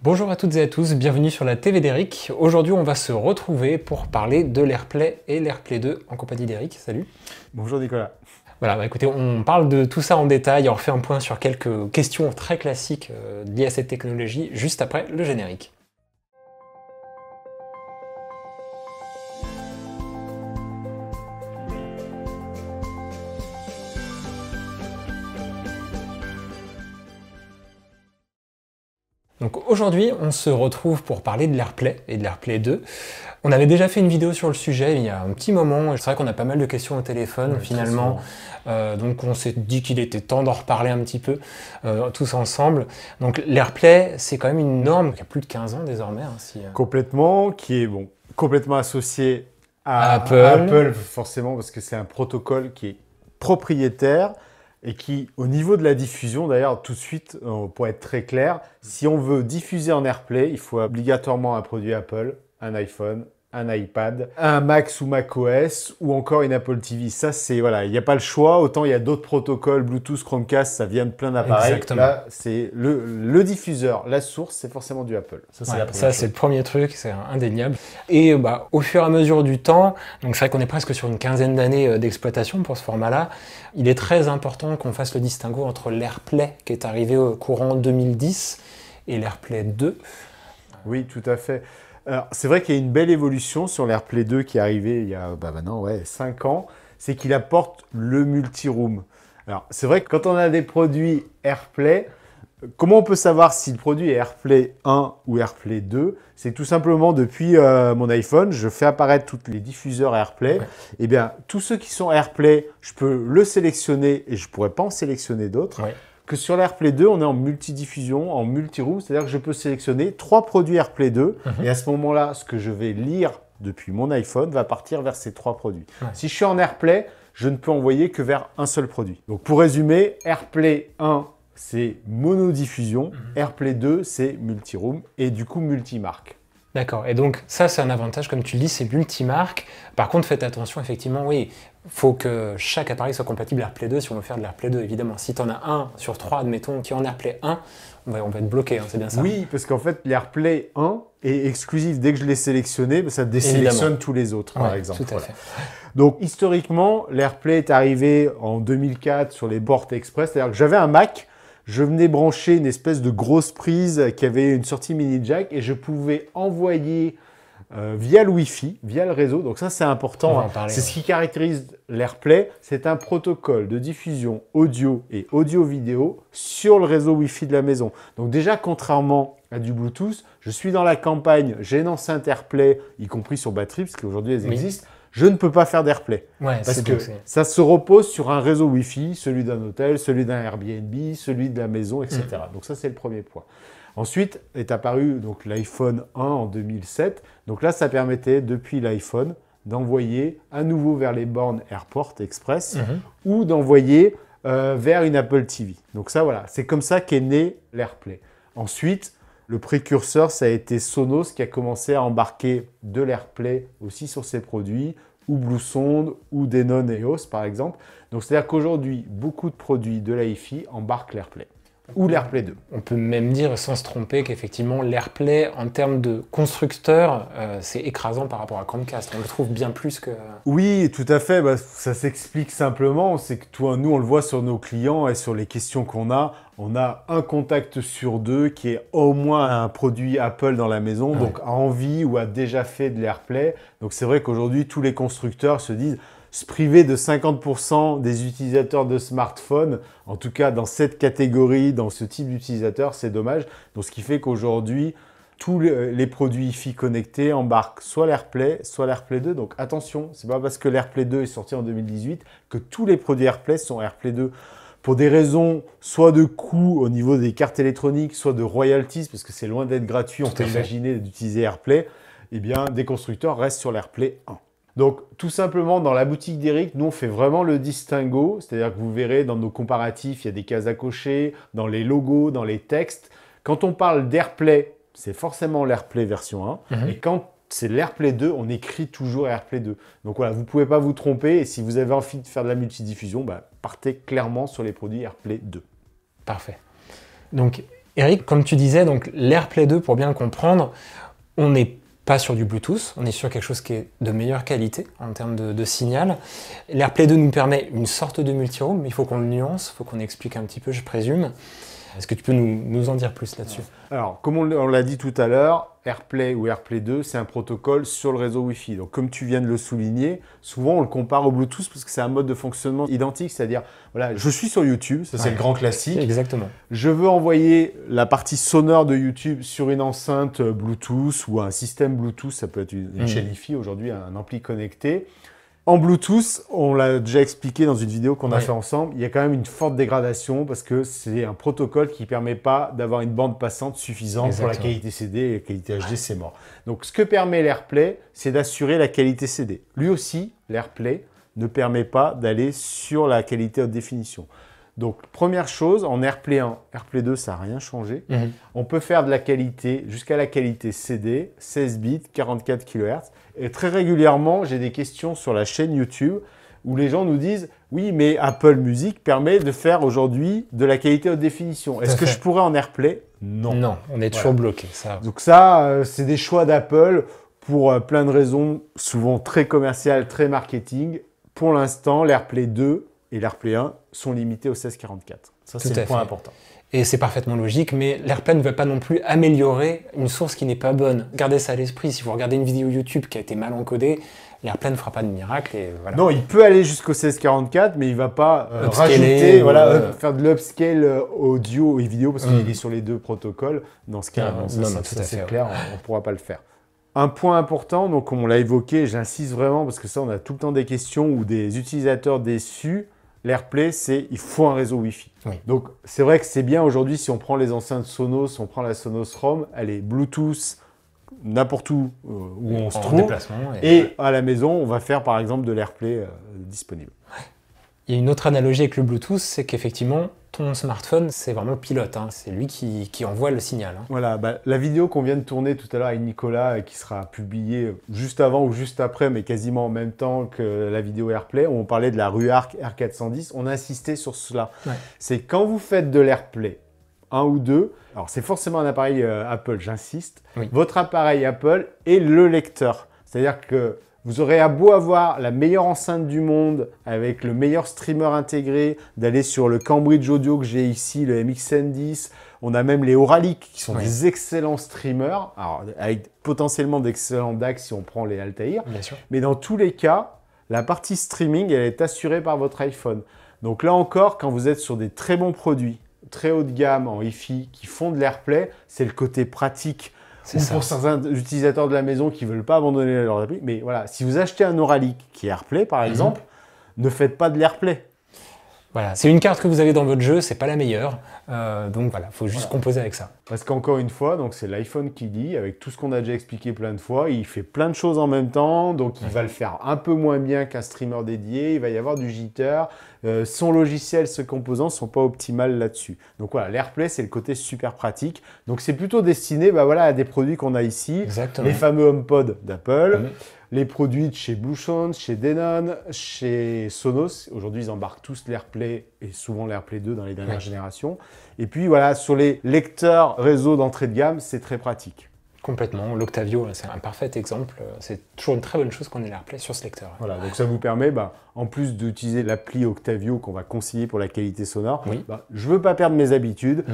Bonjour à toutes et à tous, bienvenue sur la TV d'Eric. Aujourd'hui, on va se retrouver pour parler de l'AirPlay et l'AirPlay 2 en compagnie d'Eric. Salut. Bonjour Nicolas. Voilà, écoutez, on parle de tout ça en détail, on refait un point sur quelques questions très classiques liées à cette technologie juste après le générique. Donc aujourd'hui, on se retrouve pour parler de l'AirPlay et de l'AirPlay 2. On avait déjà fait une vidéo sur le sujet il y a un petit moment. C'est vrai qu'on a pas mal de questions au téléphone finalement. Donc on s'est dit qu'il était temps d'en reparler un petit peu tous ensemble. Donc l'AirPlay, c'est quand même une norme qui a plus de 15 ans désormais. Complètement, qui est complètement associé à Apple. Apple forcément parce que c'est un protocole qui est propriétaire. Et qui, au niveau de la diffusion, d'ailleurs, tout de suite, pour être très clair, si on veut diffuser en AirPlay, il faut obligatoirement un produit Apple, un iPhone, un iPad, un Mac sous macOS ou encore une Apple TV. Ça, c'est, voilà, il n'y a pas le choix. Autant il y a d'autres protocoles, Bluetooth, Chromecast, ça vient de plein d'appareils. Là, c'est le diffuseur, la source, c'est forcément du Apple. Ça, c'est le premier truc, c'est indéniable. Et au fur et à mesure du temps, donc c'est vrai qu'on est presque sur une quinzaine d'années d'exploitation pour ce format-là, il est très important qu'on fasse le distinguo entre l'AirPlay qui est arrivé au courant 2010 et l'AirPlay 2. Oui, tout à fait. Alors, c'est vrai qu'il y a une belle évolution sur l'AirPlay 2 qui est arrivé il y a maintenant 5 ans, c'est qu'il apporte le multi-room. Alors, c'est vrai que quand on a des produits AirPlay, comment on peut savoir si le produit est AirPlay 1 ou AirPlay 2? C'est tout simplement depuis mon iPhone, je fais apparaître tous les diffuseurs AirPlay. Ouais. Et bien, tous ceux qui sont AirPlay, je peux le sélectionner et je ne pourrais pas en sélectionner d'autres. Ouais. Que sur l'AirPlay 2, on est en multidiffusion, en multi-room, c'est-à-dire que je peux sélectionner 3 produits AirPlay 2 et à ce moment-là, ce que je vais lire depuis mon iPhone va partir vers ces 3 produits. Ouais. Si je suis en AirPlay, je ne peux envoyer que vers un seul produit. Donc pour résumer, AirPlay 1, c'est monodiffusion, AirPlay 2, c'est multi-room et du coup multi-marque. D'accord, et donc ça c'est un avantage, comme tu le dis, c'est multi-marque. Par contre, faites attention, effectivement, oui, il faut que chaque appareil soit compatible AirPlay 2 si on veut faire de l'AirPlay 2, évidemment. Si tu en as un sur 3, admettons, qui est en AirPlay 1, on va être bloqué, hein, c'est bien ça? Oui, parce qu'en fait, l'AirPlay 1 est exclusif. Dès que je l'ai sélectionné, ça désélectionne tous les autres, par exemple. Tout à fait. Donc, historiquement, l'AirPlay est arrivé en 2004 sur les Board Express. C'est-à-dire que j'avais un Mac, je venais brancher une espèce de grosse prise qui avait une sortie mini jack et je pouvais envoyer via le Wi-Fi, via le réseau. Donc ça, c'est important. C'est ce qui caractérise l'AirPlay. C'est un protocole de diffusion audio et audio-vidéo sur le réseau Wi-Fi de la maison. Donc déjà, contrairement à du Bluetooth, je suis dans la campagne, j'ai une enceinte AirPlay, y compris sur batterie, parce qu'aujourd'hui, elles existent. Je ne peux pas faire d'AirPlay parce que ça se repose sur un réseau Wi-Fi, celui d'un hôtel, celui d'un Airbnb, celui de la maison, etc. Donc ça, c'est le premier point. Ensuite est apparu l'iPhone 1 en 2007. Donc là, ça permettait, depuis l'iPhone, d'envoyer à nouveau vers les bornes Airport Express ou d'envoyer vers une Apple TV. Donc ça, voilà, c'est comme ça qu'est né l'AirPlay. Ensuite, le précurseur, ça a été Sonos qui a commencé à embarquer de l'AirPlay aussi sur ses produits, ou Bluesound, ou Denon EOS par exemple. Donc c'est-à-dire qu'aujourd'hui, beaucoup de produits de la hi-fi embarquent l'AirPlay. Ou l'AirPlay 2. On peut même dire sans se tromper qu'effectivement l'AirPlay en termes de constructeur c'est écrassant par rapport à Chromecast. On le trouve bien plus que... Oui, tout à fait. Ça s'explique simplement. C'est que nous on le voit sur nos clients et sur les questions qu'on a. On a un contact sur 2 qui est au moins un produit Apple dans la maison, donc a envie ou a déjà fait de l'AirPlay. Donc c'est vrai qu'aujourd'hui tous les constructeurs se disent se priver de 50% des utilisateurs de smartphones, en tout cas dans cette catégorie, dans ce type d'utilisateur, c'est dommage. Donc ce qui fait qu'aujourd'hui, tous les produits hi-fi connectés embarquent soit l'AirPlay, soit l'AirPlay 2. Donc attention, c'est pas parce que l'AirPlay 2 est sorti en 2018 que tous les produits AirPlay sont AirPlay 2. Pour des raisons soit de coût au niveau des cartes électroniques, soit de royalties, parce que c'est loin d'être gratuit, on peut imaginer d'utiliser AirPlay, eh bien des constructeurs restent sur l'AirPlay 1. Donc, tout simplement, dans la boutique d'Eric, nous, on fait vraiment le distinguo. C'est-à-dire que vous verrez dans nos comparatifs, il y a des cases à cocher, dans les logos, dans les textes. Quand on parle d'AirPlay, c'est forcément l'AirPlay version 1. Et quand c'est l'AirPlay 2, on écrit toujours AirPlay 2. Donc voilà, vous ne pouvez pas vous tromper. Et si vous avez envie de faire de la multidiffusion, partez clairement sur les produits AirPlay 2. Parfait. Donc, Eric, comme tu disais, donc l'AirPlay 2, pour bien le comprendre, on n'est pas sur du Bluetooth, on est sur quelque chose qui est de meilleure qualité en termes de signal. L'AirPlay 2 nous permet une sorte de multiroom, mais il faut qu'on le nuance, il faut qu'on explique un petit peu, je présume. Est-ce que tu peux nous en dire plus là-dessus? Alors, comme on l'a dit tout à l'heure, AirPlay ou AirPlay 2, c'est un protocole sur le réseau Wi-Fi. Donc, comme tu viens de le souligner, souvent on le compare au Bluetooth parce que c'est un mode de fonctionnement identique. C'est-à-dire, voilà, je suis sur YouTube, ça c'est le grand classique. Exactement. Je veux envoyer la partie sonore de YouTube sur une enceinte Bluetooth ou un système Bluetooth. Ça peut être une chaîne Wi-Fi aujourd'hui, un ampli connecté. En Bluetooth, on l'a déjà expliqué dans une vidéo qu'on a fait ensemble, il y a quand même une forte dégradation parce que c'est un protocole qui ne permet pas d'avoir une bande passante suffisante pour la qualité CD et la qualité HD, c'est mort. Donc ce que permet l'AirPlay, c'est d'assurer la qualité CD. Lui aussi, l'AirPlay ne permet pas d'aller sur la qualité haute définition. Donc première chose, en AirPlay 1, AirPlay 2, ça n'a rien changé. On peut faire de la qualité jusqu'à la qualité CD, 16 bits, 44 kHz. Et très régulièrement, j'ai des questions sur la chaîne YouTube où les gens nous disent « Oui, mais Apple Music permet de faire aujourd'hui de la qualité haute définition. Est-ce que je pourrais en AirPlay ?» Non. Non, on est toujours bloqué. Ça. Donc ça, c'est des choix d'Apple pour plein de raisons, souvent très commerciales, très marketing. Pour l'instant, l'AirPlay 2 et l'AirPlay 1 sont limités au 1644. Ça, c'est le point important. Et c'est parfaitement logique, mais l'AirPlay ne va pas non plus améliorer une source qui n'est pas bonne. Gardez ça à l'esprit. Si vous regardez une vidéo YouTube qui a été mal encodée, l'AirPlay ne fera pas de miracle. Et voilà. Non, il peut aller jusqu'au 1644, mais il ne va pas rajouter, faire de l'upscale audio et vidéo, parce qu'il est sur les deux protocoles. Dans ce cas, c'est clair, on ne pourra pas le faire. Un point important, donc comme on l'a évoqué, j'insiste vraiment, parce que ça, on a tout le temps des questions ou des utilisateurs déçus. L'AirPlay, c'est il faut un réseau Wi-Fi. Donc, c'est vrai que c'est bien aujourd'hui, si on prend les enceintes Sonos, on prend la Sonos Roam, elle est Bluetooth n'importe où on se trouve. Et à la maison, on va faire par exemple de l'AirPlay disponible. Il y a une autre analogie avec le Bluetooth, c'est qu'effectivement, ton smartphone, c'est vraiment le pilote. Hein. C'est lui qui envoie le signal. Hein. Voilà, la vidéo qu'on vient de tourner tout à l'heure avec Nicolas, qui sera publiée juste avant ou juste après, mais quasiment en même temps que la vidéo AirPlay, où on parlait de la RUARC R410, on a insisté sur cela. C'est quand vous faites de l'AirPlay, 1 ou 2, alors c'est forcément un appareil Apple, j'insiste, votre appareil Apple est le lecteur. C'est-à-dire que vous aurez à beau avoir la meilleure enceinte du monde avec le meilleur streamer intégré, d'aller sur le Cambridge Audio que j'ai ici, le MXN10. On a même les Auralic qui sont des excellents streamers, alors, avec potentiellement d'excellents DAC si on prend les Altair. Bien sûr. Mais dans tous les cas, la partie streaming, elle est assurée par votre iPhone. Donc là encore, quand vous êtes sur des très bons produits, très haut de gamme en Wi-Fi, qui font de l'AirPlay, c'est le côté pratique. Ou pour certains utilisateurs de la maison qui ne veulent pas abandonner leur appli. Mais voilà, si vous achetez un Auralic qui est AirPlay, par exemple, ne faites pas de l'AirPlay. Voilà, c'est une carte que vous avez dans votre jeu, c'est pas la meilleure. Donc voilà, il faut juste composer avec ça. Parce qu'encore une fois, c'est l'iPhone qui dit, avec tout ce qu'on a déjà expliqué plein de fois, il fait plein de choses en même temps, donc il va le faire un peu moins bien qu'un streamer dédié, il va y avoir du jitter, son logiciel, ses composants ne sont pas optimales là-dessus. Donc voilà, l'AirPlay, c'est le côté super pratique. Donc c'est plutôt destiné à des produits qu'on a ici, les fameux HomePod d'Apple, les produits de chez Bluetooth, chez Denon, chez Sonos. Aujourd'hui, ils embarquent tous l'AirPlay et souvent l'AirPlay 2 dans les dernières générations. Et puis voilà, sur les lecteurs réseau d'entrée de gamme, c'est très pratique. Complètement. L'Octavio, c'est un parfait exemple. C'est toujours une très bonne chose qu'on ait l'AirPlay sur ce lecteur. Voilà, donc ça vous permet, en plus d'utiliser l'appli Octavio qu'on va conseiller pour la qualité sonore, je ne veux pas perdre mes habitudes.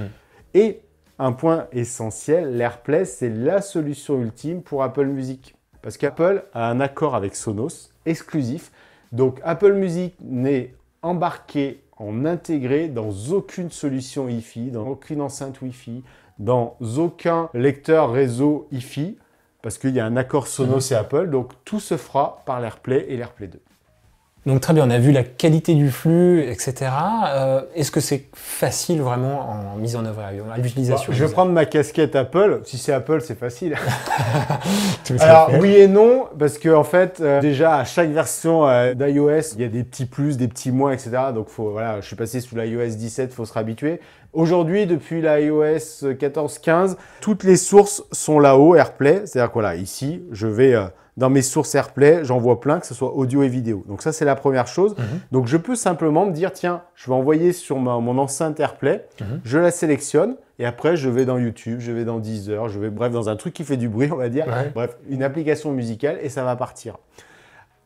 Et un point essentiel, l'AirPlay, c'est la solution ultime pour Apple Music. Parce qu'Apple a un accord avec Sonos exclusif. Donc Apple Music n'est embarqué en intégré dans aucune solution Wi-Fi, dans aucune enceinte Wi-Fi, dans aucun lecteur réseau Wi-Fi, parce qu'il y a un accord Sonos et Apple. Donc tout se fera par l'AirPlay et l'AirPlay 2. Donc très bien, on a vu la qualité du flux, etc. Est-ce que c'est facile vraiment en mise en œuvre à l'utilisation? Je vais prendre ma casquette Apple. Si c'est Apple, c'est facile. Alors oui et non, parce que en fait, déjà à chaque version d'iOS, il y a des petits plus, des petits moins, etc. Donc je suis passé sous l'iOS 17, il faut se réhabituer. Aujourd'hui, depuis l'iOS 14-15, toutes les sources sont là-haut, AirPlay. C'est-à-dire que ici, je vais dans mes sources AirPlay, j'en vois plein, que ce soit audio et vidéo. Donc ça, c'est la première chose. Donc je peux simplement me dire, tiens, je vais envoyer sur mon enceinte AirPlay, je la sélectionne, et après je vais dans YouTube, je vais dans Deezer, je vais bref dans un truc qui fait du bruit, on va dire. Ouais. Bref, une application musicale et ça va partir.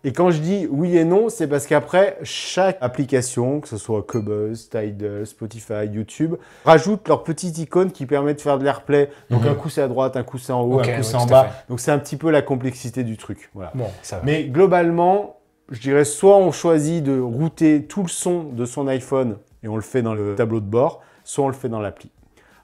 Et quand je dis oui et non, c'est parce qu'après, chaque application, que ce soit Qobuz, Tidal, Spotify, YouTube, rajoute leur petite icône qui permet de faire de l'AirPlay. Donc un coup c'est à droite, un coup c'est en haut, un coup c'est en bas. Donc c'est un petit peu la complexité du truc. Voilà. Bon, ça va. Mais globalement, je dirais soit on choisit de router tout le son de son iPhone et on le fait dans le tableau de bord, soit on le fait dans l'appli.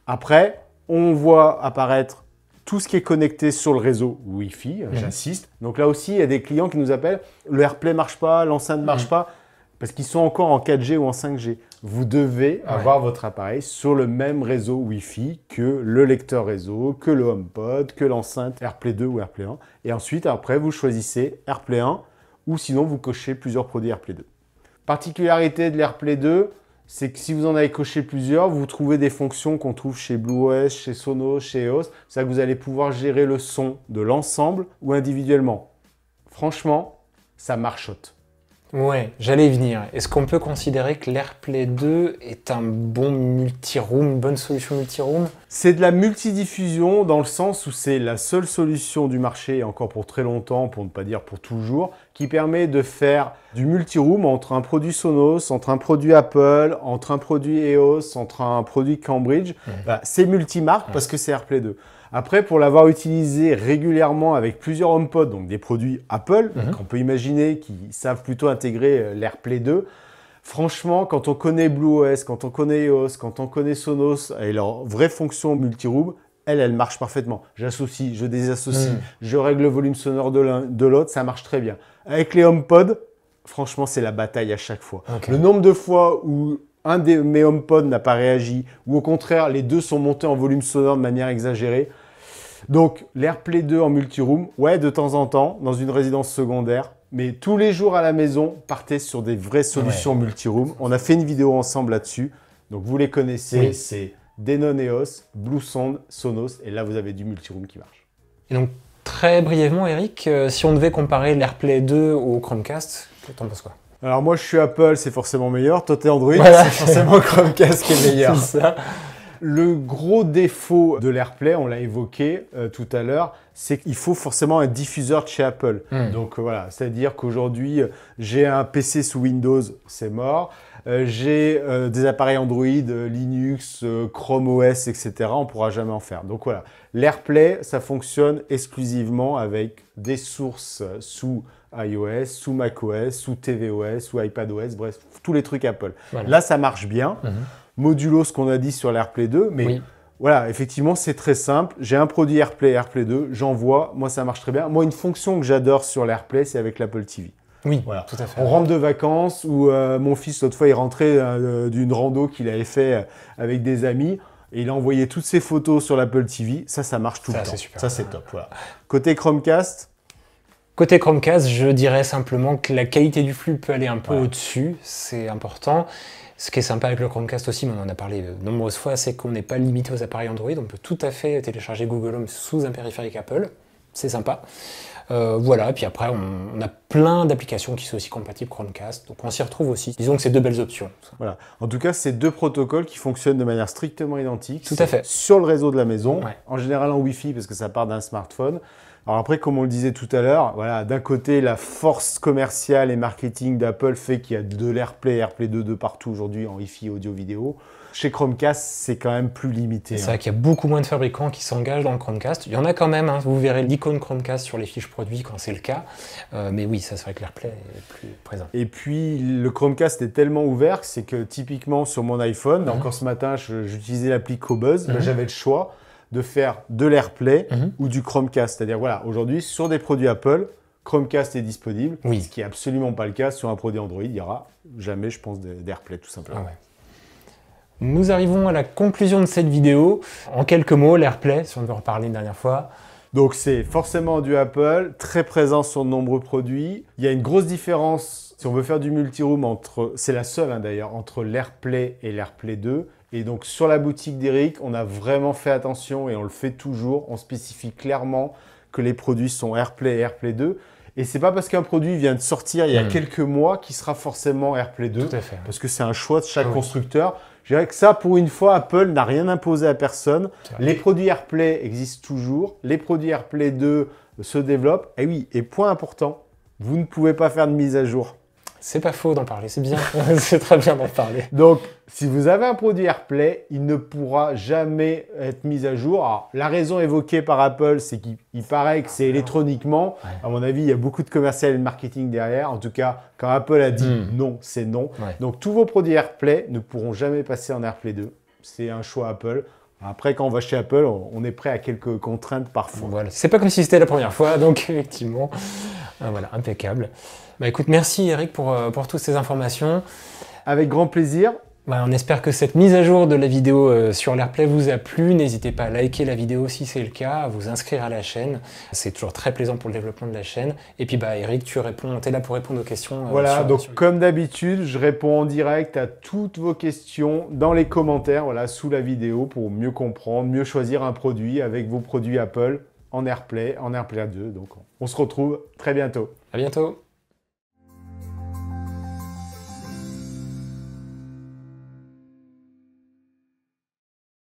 Après, on voit apparaître tout ce qui est connecté sur le réseau Wi-Fi, j'insiste. Donc là aussi, il y a des clients qui nous appellent, le AirPlay ne marche pas, l'enceinte ne marche pas, parce qu'ils sont encore en 4G ou en 5G. Vous devez avoir votre appareil sur le même réseau Wi-Fi que le lecteur réseau, que le HomePod, que l'enceinte AirPlay 2 ou AirPlay 1. Et ensuite, après, vous choisissez AirPlay 1 ou sinon, vous cochez plusieurs produits AirPlay 2. Particularité de l'AirPlay 2, c'est que si vous en avez coché plusieurs, vous trouvez des fonctions qu'on trouve chez BlueOS, chez Sonos, chez EOS. C'est-à-dire que vous allez pouvoir gérer le son de l'ensemble ou individuellement. Franchement, ça marchote. Ouais, j'allais y venir. Est-ce qu'on peut considérer que l'AirPlay 2 est un bon multi-room, une bonne solution multi-room? C'est de la multidiffusion dans le sens où c'est la seule solution du marché, et encore pour très longtemps, pour ne pas dire pour toujours, qui permet de faire du multi-room entre un produit Sonos, entre un produit Apple, entre un produit EOS, entre un produit Cambridge. Bah, c'est multimarque parce que c'est AirPlay 2. Après, pour l'avoir utilisé régulièrement avec plusieurs HomePod, donc des produits Apple, qu'on peut imaginer qui savent plutôt intégrer l'AirPlay 2, franchement, quand on connaît BlueOS, quand on connaît EOS, quand on connaît Sonos et leur vraie fonction multi-room, elle marche parfaitement. J'associe, je désassocie, je règle le volume sonore de l'autre, ça marche très bien. Avec les HomePod, franchement, c'est la bataille à chaque fois. Le nombre de fois où un de mes HomePod n'a pas réagi, ou au contraire, les deux sont montés en volume sonore de manière exagérée. Donc, l'AirPlay 2 en multi-room, ouais, de temps en temps, dans une résidence secondaire, mais tous les jours à la maison, partez sur des vraies solutions multi-room. On a fait une vidéo ensemble là-dessus, donc vous les connaissez, c'est Denon EOS, Bluesound, Sonos, et là, vous avez du multi-room qui marche. Et donc, très brièvement, Eric, si on devait comparer l'AirPlay 2 au Chromecast, t'en penses quoi? Alors moi, je suis Apple, c'est forcément meilleur. Toi, t'es Android, voilà. c'est forcément Chromecast qui est meilleur. C'est ça. Le gros défaut de l'AirPlay, on l'a évoqué tout à l'heure, c'est qu'il faut forcément un diffuseur de chez Apple. Donc voilà, c'est-à-dire qu'aujourd'hui, j'ai un PC sous Windows, c'est mort. J'ai des appareils Android, Linux, Chrome OS, etc. On ne pourra jamais en faire. Donc voilà, l'AirPlay, ça fonctionne exclusivement avec des sources sous iOS, sous macOS, sous tvOS, sous iPadOS, bref, tous les trucs Apple. Voilà. Là, ça marche bien. Modulo ce qu'on a dit sur l'AirPlay 2, mais voilà, effectivement, c'est très simple. J'ai un produit AirPlay 2, j'envoie, moi, ça marche très bien. Moi, une fonction que j'adore sur l'AirPlay, c'est avec l'Apple TV. Oui, voilà. Tout à fait. On rentre de vacances ou mon fils, l'autre fois, il rentrait d'une rando qu'il avait fait avec des amis et il a envoyé toutes ses photos sur l'Apple TV. Ça marche tout le temps. Super. Ça, c'est top. Voilà. Côté Chromecast, Côté Chromecast, je dirais simplement que la qualité du flux peut aller un peu au-dessus, c'est important. Ce qui est sympa avec le Chromecast aussi, mais on en a parlé de nombreuses fois, c'est qu'on n'est pas limité aux appareils Android. On peut tout à fait télécharger Google Home sous un périphérique Apple. C'est sympa. Voilà, puis après, on a plein d'applications qui sont aussi compatibles Chromecast, donc on s'y retrouve aussi. Disons que c'est deux belles options. Voilà. En tout cas, c'est deux protocoles qui fonctionnent de manière strictement identique. Tout à fait. Sur le réseau de la maison, en général en Wi-Fi parce que ça part d'un smartphone. Alors après, comme on le disait tout à l'heure, voilà, d'un côté, la force commerciale et marketing d'Apple fait qu'il y a de l'AirPlay, AirPlay 2 de partout aujourd'hui en Wi-Fi, audio, vidéo. Chez Chromecast, c'est quand même plus limité. C'est vrai qu'il y a beaucoup moins de fabricants qui s'engagent dans le Chromecast. Il y en a quand même, hein. Vous verrez l'icône Chromecast sur les fiches produits quand c'est le cas. Mais oui, ça c'est vrai que l'AirPlay est plus présent. Et puis, le Chromecast est tellement ouvert que c'est que typiquement sur mon iPhone, encore ce matin, j'utilisais l'appli Qobuz, j'avais le choix de faire de l'AirPlay ou du Chromecast. C'est-à-dire, voilà, aujourd'hui, sur des produits Apple, Chromecast est disponible, ce qui n'est absolument pas le cas sur un produit Android. Il n'y aura jamais, je pense, d'AirPlay, tout simplement. Nous arrivons à la conclusion de cette vidéo. En quelques mots, l'AirPlay, si on devait en reparler une dernière fois. Donc, c'est forcément du Apple, très présent sur de nombreux produits. Il y a une grosse différence, si on veut faire du multi-room, c'est la seule d'ailleurs, entre l'AirPlay et l'AirPlay 2. Et donc, sur la boutique d'Eric, on a vraiment fait attention et on le fait toujours. On spécifie clairement que les produits sont AirPlay et AirPlay 2. Et c'est pas parce qu'un produit vient de sortir il y a quelques mois qu'il sera forcément AirPlay 2. Tout à fait. Parce que c'est un choix de chaque constructeur. Je dirais que ça, pour une fois, Apple n'a rien imposé à personne. Les produits AirPlay existent toujours. Les produits AirPlay 2 se développent. Et oui, et point important, vous ne pouvez pas faire de mise à jour. C'est pas faux d'en parler, c'est bien. C'est très bien d'en parler. Donc, si vous avez un produit AirPlay, il ne pourra jamais être mis à jour. Alors, la raison évoquée par Apple, c'est qu'il paraît que c'est électroniquement. Ouais. À mon avis, il y a beaucoup de commercial et de marketing derrière. En tout cas, quand Apple a dit non, c'est non. Ouais. Donc, tous vos produits AirPlay ne pourront jamais passer en AirPlay 2. C'est un choix Apple. Après, quand on va chez Apple, on est prêt à quelques contraintes parfois. Voilà. C'est pas comme si c'était la première fois, donc effectivement, voilà, impeccable. Bah écoute, merci Eric pour toutes ces informations. Avec grand plaisir. Bah, on espère que cette mise à jour de la vidéo sur l'AirPlay vous a plu. N'hésitez pas à liker la vidéo si c'est le cas, à vous inscrire à la chaîne. C'est toujours très plaisant pour le développement de la chaîne. Et puis bah Eric, tu es là pour répondre aux questions. Voilà, donc comme d'habitude, je réponds en direct à toutes vos questions dans les commentaires, voilà, sous la vidéo pour mieux comprendre, mieux choisir un produit avec vos produits Apple en AirPlay, en AirPlay 2. Donc on se retrouve très bientôt. À bientôt.